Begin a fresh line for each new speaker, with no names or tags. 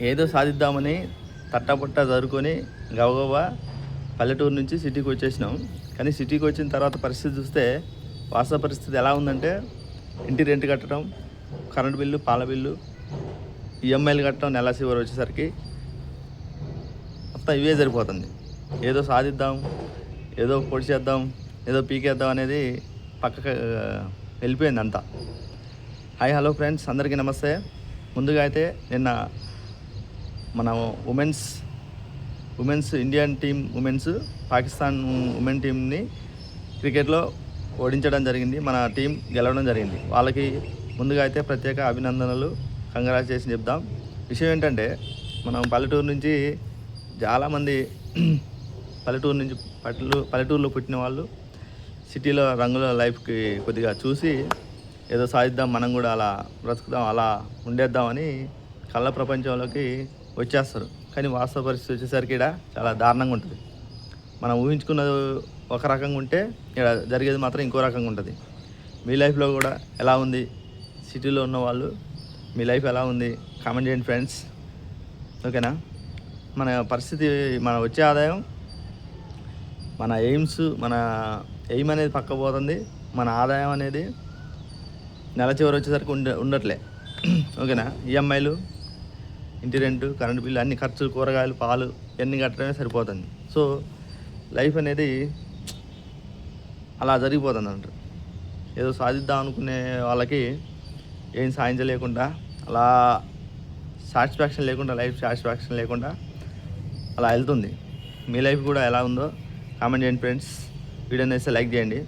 ఏదో సాధిద్దామని తట్టపుట్ట జరుకొని గబగబా పల్లెటూరు నుంచి సిటీకి వచ్చేసినాం. కానీ సిటీకి వచ్చిన తర్వాత పరిస్థితి చూస్తే వాస్తవ పరిస్థితి ఎలా ఉందంటే ఇంటి రెంట్ కట్టడం, కరెంట్ బిల్లు, పాల బిల్లు, ఈఎంఐలు కట్టడం, నెల చివరి వచ్చేసరికి మొత్తం ఇవే సరిపోతుంది. ఏదో సాధిద్దాం, ఏదో పొడి చేద్దాం, ఏదో పీకేద్దాం అనేది పక్కకు వెళ్ళిపోయింది అంతా. హాయ్ హలో ఫ్రెండ్స్, అందరికీ నమస్తే. ముందుగా అయితే నిన్న మన women's Indian team Pakistan women టీంని క్రికెట్లో ఓడించడం జరిగింది. మన టీం గెలవడం జరిగింది. వాళ్ళకి ముందుగా అయితే ప్రత్యేక అభినందనలు, కంగ్రాచులేషన్ చెప్దాం. విషయం ఏంటంటే మనం పల్లెటూరు నుంచి చాలామంది పల్లెటూరులో పుట్టిన వాళ్ళు సిటీలో రంగుల లైఫ్కి కొద్దిగా చూసి ఏదో సాధిద్దాం, మనం కూడా అలా బ్రతుకుదాం, అలా ఉండేద్దామని కళ్ళ ప్రపంచంలోకి వచ్చేస్తారు. కానీ వాస్తవ పరిస్థితి వచ్చేసరికి ఇక్కడ చాలా దారుణంగా ఉంటుంది. మనం ఊహించుకున్నది ఒక రకంగా ఉంటే ఇక్కడ జరిగేది మాత్రం ఇంకో రకంగా ఉంటుంది. మీ లైఫ్లో కూడా ఎలా ఉంది? సిటీలో ఉన్న వాళ్ళు మీ లైఫ్ ఎలా ఉంది? కామెంట్ చేయండి ఫ్రెండ్స్, ఓకేనా? మన పరిస్థితి, మన వచ్చే ఆదాయం, మన ఎయిమ్ అనేది పక్క పోతుంది. మన ఆదాయం అనేది నెల చివరి వచ్చేసరికి ఉండట్లే, ఓకేనా? ఈఎంఐలు, ఇంటి రెంటు, కరెంటు బిల్లు, అన్ని ఖర్చులు, కూరగాయలు, పాలు ఇవన్నీ కట్టడమే సరిపోతుంది. సో లైఫ్ అనేది అలా జరిగిపోతుంది అంటారు. ఏదో సాధిద్దాం అనుకునే వాళ్ళకి ఏం సాధించలేకుండా, అలా సాటిస్ఫాక్షన్ లేకుండా, లైఫ్ సాటిస్ఫాక్షన్ లేకుండా అలా వెళ్తుంది. మీ లైఫ్ కూడా ఎలా ఉందో కామెంట్ చేయండి ఫ్రెండ్స్. వీడియోని అయితే లైక్ చేయండి.